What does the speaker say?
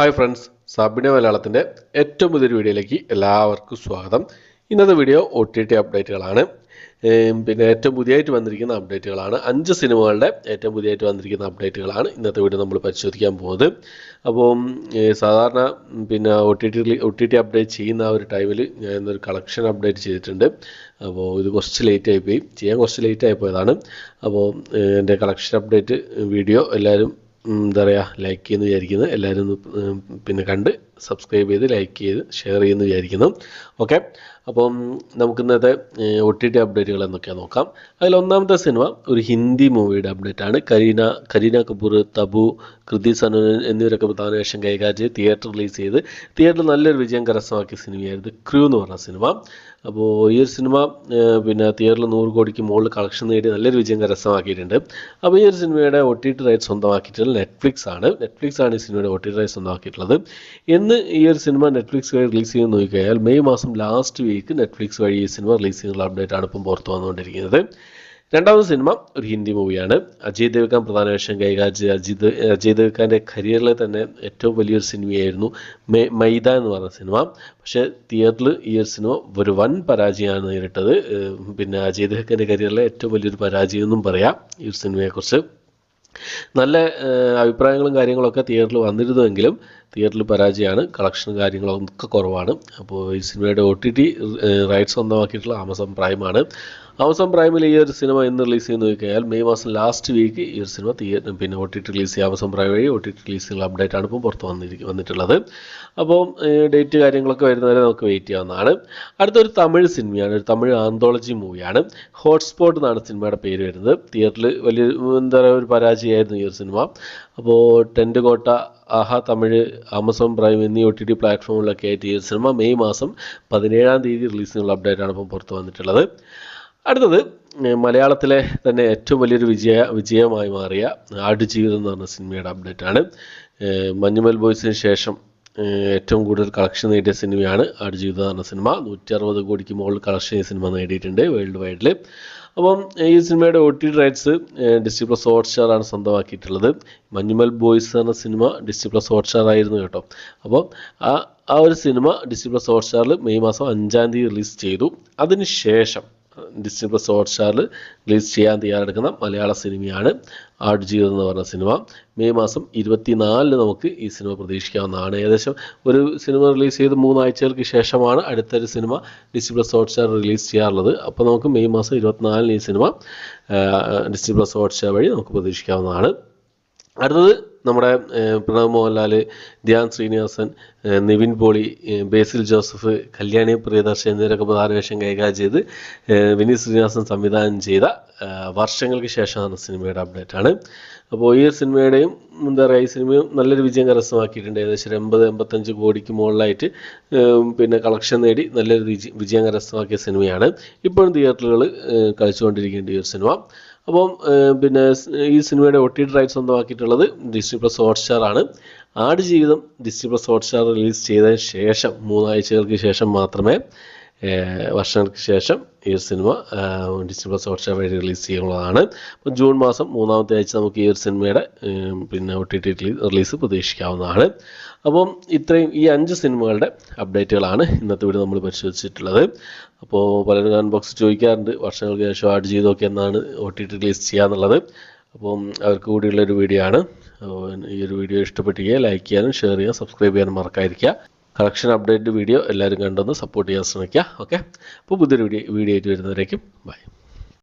Hi friends, സാബിന മലയാളത്തിൻ്റെ ഏറ്റവും പുതിയൊരു വീഡിയോയിലേക്ക് എല്ലാവർക്കും സ്വാഗതം. ഇന്നത്തെ വീഡിയോ OTT അപ്ഡേറ്റുകളാണ്. പിന്നെ ഏറ്റവും പുതിയതായിട്ട് വന്നിരിക്കുന്ന അപ്ഡേറ്റുകളാണ്. 5 സിനിമകളുടെ ഏറ്റവും പുതിയതായിട്ട് വന്നിരിക്കുന്ന അപ്ഡേറ്റുകളാണ് ഇന്നത്തെ വീഡിയോ നമ്മൾ പരിശോധിക്കാൻ പോകുന്നത്. അപ്പോൾ സാധാരണ പിന്നെ OTT അപ്ഡേറ്റ് ചെയ്യുന്ന ആ ഒരു ടൈമിൽ ഞാൻ ഇന്നൊരു കളക്ഷൻ അപ്ഡേറ്റ് ചെയ്തിട്ടുണ്ട്. അപ്പോൾ ഇത് കുറച്ച് ലേറ്റ് ആയിപ്പോയതാണ്. അപ്പോൾ എൻ്റെ കളക്ഷൻ അപ്ഡേറ്റ് വീഡിയോ എല്ലാവരും എന്താ പറയുക ലൈക്ക് ചെയ്യുന്നു വിചാരിക്കുന്നു. എല്ലാവരും പിന്നെ കണ്ട് സബ്സ്ക്രൈബ് ചെയ്ത് ലൈക്ക് ചെയ്ത് ഷെയർ ചെയ്യുന്നു വിചാരിക്കുന്നു. ഓക്കെ, അപ്പം നമുക്കിന്നത്തെ OTT അപ്ഡേറ്റുകൾ എന്തൊക്കെയാണെന്ന് നോക്കാം. അതിൽ ഒന്നാമത്തെ സിനിമ ഒരു ഹിന്ദി മൂവിയുടെ അപ്ഡേറ്റാണ്. കരീന കപൂർ, തബു, കൃതി സനൻ എന്നിവരൊക്കെ പ്രധാന വേഷം കൈകാര്യം ചെയ്ത് തിയേറ്റർ റിലീസ് ചെയ്ത് തിയേറ്ററിൽ നല്ലൊരു വിജയം കരസ്ഥമാക്കിയ സിനിമയായിരുന്നു ക്രൂ എന്ന് പറഞ്ഞ സിനിമ. അപ്പോൾ ഈ ഒരു സിനിമ പിന്നെ തിയേറ്ററിൽ 100 കോടിക്ക് മുകളിൽ കളക്ഷൻ നേടി നല്ലൊരു വിജയം കരസ്ഥമാക്കിയിട്ടുണ്ട്. അപ്പോൾ ഈ ഒരു സിനിമയുടെ OTT റൈറ്റ്സ് സ്വന്തമാക്കിയിട്ടുള്ളത് നെറ്റ്ഫ്ലിക്സ് ആണ് ഈ സിനിമയുടെ OTT റൈറ്റ്സ് സ്വന്തമാക്കിയിട്ടുള്ളത്. എന്ന് ഈ ഒരു സിനിമ നെറ്റ്ഫ്ലിക്സ് വഴി റിലീസ് ചെയ്യുന്ന നോക്കിക്കഴിഞ്ഞാൽ മെയ് മാസം ലാസ്റ്റ് വീക്ക് നെറ്റ്ഫ്ലിക്സ് വഴി ഈ സിനിമ റിലീസ് ചെയ്യുന്ന അപ്ഡേറ്റ് ആണ് ഇപ്പം പുറത്തു വന്നുകൊണ്ടിരിക്കുന്നത്. രണ്ടാമത്തെ സിനിമ ഒരു ഹിന്ദി മൂവിയാണ്. അജയ് ദേവ്ഗൻ പ്രധാന വേഷം കൈകാര്യം ചെയ്ത അജയ് ദേവ്ഗൻ്റെ കരിയറിലെ തന്നെ ഏറ്റവും വലിയൊരു സിനിമയായിരുന്നു മൈദ എന്ന് പറഞ്ഞ സിനിമ. പക്ഷേ തിയേറ്ററിൽ ഈ ഒരു സിനിമ ഒരു വൻ പരാജയമാണ് നേരിട്ടത്. പിന്നെ അജയ് ദേവ്ഗൻ്റെ കരിയറിലെ ഏറ്റവും വലിയൊരു പരാജയം എന്നും പറയാം ഈ ഒരു സിനിമയെക്കുറിച്ച്. നല്ല അഭിപ്രായങ്ങളും കാര്യങ്ങളൊക്കെ തിയേറ്ററിൽ വന്നിരുന്നുവെങ്കിലും തിയേറ്ററിൽ പരാജയമാണ്. കളക്ഷനും കാര്യങ്ങളൊക്കെ കുറവാണ്. അപ്പോൾ ഈ സിനിമയുടെ OTT റൈറ്റ്സ് സ്വന്തമാക്കിയിട്ടുള്ള ആമസോൺ പ്രൈമാണ്. ആമസോൺ പ്രൈമിൽ ഈ ഒരു സിനിമ എന്ന് റിലീസ് ചെയ്യുന്ന നോക്കിയാൽ മെയ് മാസം ലാസ്റ്റ് വീക്ക് ഈ ഒരു സിനിമ പിന്നെ OTT റിലീസ് ചെയ്യുക. ആമസോൺ പ്രൈം വഴി OTT റിലീസ് ചെയ്യുന്ന അപ്ഡേറ്റ് ആണ് ഇപ്പോൾ പുറത്ത് വന്നിട്ടുള്ളത്. അപ്പോൾ ഡേറ്റ് കാര്യങ്ങളൊക്കെ വരുന്നവരെ നമുക്ക് വെയിറ്റ് ചെയ്യാവുന്നതാണ്. അടുത്തൊരു തമിഴ് സിനിമയാണ്, ഒരു തമിഴ് ആന്തോളജി മൂവിയാണ്. ഹോട്ട്സ്പോട്ട് എന്നാണ് സിനിമയുടെ പേര് വരുന്നത്. തിയേറ്ററിൽ വലിയ എന്താ പറയുക ഒരു പരാജയമായിരുന്നു ഈ ഒരു സിനിമ. അപ്പോൾ ടെൻറ്റ് കോട്ട, ആഹാ തമിഴ്, ആമസോൺ പ്രൈം എന്നീ OTT പ്ലാറ്റ്ഫോമിലൊക്കെ ആയിട്ട് ഈ സിനിമ മെയ് മാസം 17-ാം തീയതി റിലീസ് ചെയ്യുന്ന അപ്ഡേറ്റാണ് ഇപ്പം പുറത്ത് വന്നിട്ടുള്ളത്. അടുത്തത് മലയാളത്തിലെ തന്നെ ഏറ്റവും വലിയൊരു വിജയമായി മാറിയ ആടുജീവിതം എന്ന് പറഞ്ഞ സിനിമയുടെ അപ്ഡേറ്റാണ്. മഞ്ഞുമൽ ബോയ്സിന് ശേഷം ഏറ്റവും കൂടുതൽ കളക്ഷൻ നേടിയ സിനിമയാണ് ആടുജീവിതം എന്ന് പറഞ്ഞ സിനിമ. 160 കോടിക്ക് മുകളിൽ കളക്ഷൻ ഈ സിനിമ നേടിയിട്ടുണ്ട് വേൾഡ് വൈഡിൽ. അപ്പം ഈ സിനിമയുടെ OTT റൈറ്റ്സ് ഡിസ്നി+ ഹോട്ട്സ്റ്റാർ ആണ് സ്വന്തമാക്കിയിട്ടുള്ളത്. മഞ്ഞുമൽ ബോയ്സ് എന്ന സിനിമ ഡിസ്നി+ ഹോട്ട്സ്റ്റാർ ആയിരുന്നു കേട്ടോ. അപ്പോൾ ആ ഒരു സിനിമ ഡിസ്നി+ ഹോട്ട്സ്റ്റാറിൽ മെയ് മാസം 5-ാം തീയതി റിലീസ് ചെയ്തു. അതിനുശേഷം ഡിസ്നി+ ഹോട്ട്സ്റ്റാറിൽ റിലീസ് ചെയ്യാൻ തയ്യാറെടുക്കുന്ന മലയാള സിനിമയാണ് ആടുജീവിതം എന്ന് പറഞ്ഞ സിനിമ. മെയ് മാസം 24-ന് നമുക്ക് ഈ സിനിമ പ്രതീക്ഷിക്കാവുന്നതാണ്. ഏകദേശം ഒരു സിനിമ റിലീസ് ചെയ്ത് 3 ആഴ്ചകൾക്ക് ശേഷമാണ് അടുത്തൊരു സിനിമ ഡിസ്നി+ ഹോട്ട്സ്റ്റാർ റിലീസ് ചെയ്യാറുള്ളത്. അപ്പോൾ നമുക്ക് മെയ് മാസം 24-ന് ഈ സിനിമ ഡിസ്നി+ ഹോട്ട്സ്റ്റാർ വഴി നമുക്ക് പ്രതീക്ഷിക്കാവുന്നതാണ്. അടുത്തത് നമ്മുടെ പ്രണവ് മോഹൻലാൽ, ധ്യാൻ ശ്രീനിവാസൻ, നിവിൻ പോളി, ബേസിൽ ജോസഫ്, കല്യാണി പ്രിയദർശൻ എന്നിവരൊക്കെ പ്രധാന വേഷം കൈകാര്യം ചെയ്ത് വിനീത് ശ്രീനിവാസൻ സംവിധാനം ചെയ്ത വർഷങ്ങൾക്ക് ശേഷമാണ് സിനിമയുടെ അപ്ഡേറ്റാണ്. അപ്പോൾ ഈ സിനിമയുടെയും എന്താ പറയുക ഈ സിനിമയും നല്ലൊരു വിജയം കരസ്ഥമാക്കിയിട്ടുണ്ട്. ഏകദേശം 80-85 കോടിക്ക് മുകളിലായിട്ട് പിന്നെ കളക്ഷൻ നേടി നല്ലൊരു വിജയം കരസ്ഥമാക്കിയ സിനിമയാണ്. ഇപ്പോഴും തിയേറ്ററുകൾ കളിച്ചുകൊണ്ടിരിക്കേണ്ട ഈ ഒരു സിനിമ. അപ്പം പിന്നെ ഈ സിനിമയുടെ OTT റൈറ്റ്സ് സ്വന്തമാക്കിയിട്ടുള്ളത് ഡിസ്നി+ ഹോട്ട്സ്റ്റാർ ആണ്. ആടുജീവിതം ഡിസ്നി+ ഹോട്ട്സ്റ്റാർ റിലീസ് ചെയ്തതിന് ശേഷം 3 ആഴ്ചകൾക്ക് ശേഷം മാത്രമേ വർഷങ്ങൾക്ക് ശേഷം ഈ ഒരു സിനിമ ഡിസ്നി+ ഹോട്ട്സ്റ്റാർ വഴി റിലീസ് ചെയ്യുന്നതാണ്. അപ്പോൾ ജൂൺ മാസം 3-ാമത്തെ ആഴ്ച നമുക്ക് ഈ ഒരു സിനിമയുടെ പിന്നെ OTT റിലീസ് പ്രതീക്ഷിക്കാവുന്നതാണ്. അപ്പം ഇത്രയും ഈ 5 സിനിമകളുടെ അപ്ഡേറ്റുകളാണ് ഇന്നത്തെ വീഡിയോ നമ്മൾ പരിശോധിച്ചിട്ടുള്ളത്. അപ്പോൾ പലരും അൺബോക്സ് ചോദിക്കാറുണ്ട് വർഷങ്ങൾക്ക് ശേഷം ആടുജീവിതമൊക്കെ എന്നാണ് OTT റിലീസ് ചെയ്യാന്നുള്ളത്. അപ്പം അവർക്ക് കൂടിയുള്ളൊരു വീഡിയോ ആണ്. ഈ ഒരു വീഡിയോ ഇഷ്ടപ്പെട്ടിരിക്കുക ലൈക്ക് ചെയ്യാനും ഷെയർ ചെയ്യാനും സബ്സ്ക്രൈബ് ചെയ്യാനും മറക്കാതിരിക്കുക. കളക്ഷൻ അപ്ഡേറ്റ് വീഡിയോ എല്ലാവരും കണ്ടൊന്ന് സപ്പോർട്ട് ചെയ്യാൻ ശ്രമിക്കുക. ഓക്കെ, അപ്പോൾ പുതിയൊരു വീഡിയോ ആയിട്ട് വരുന്നവരേക്കും ബൈ.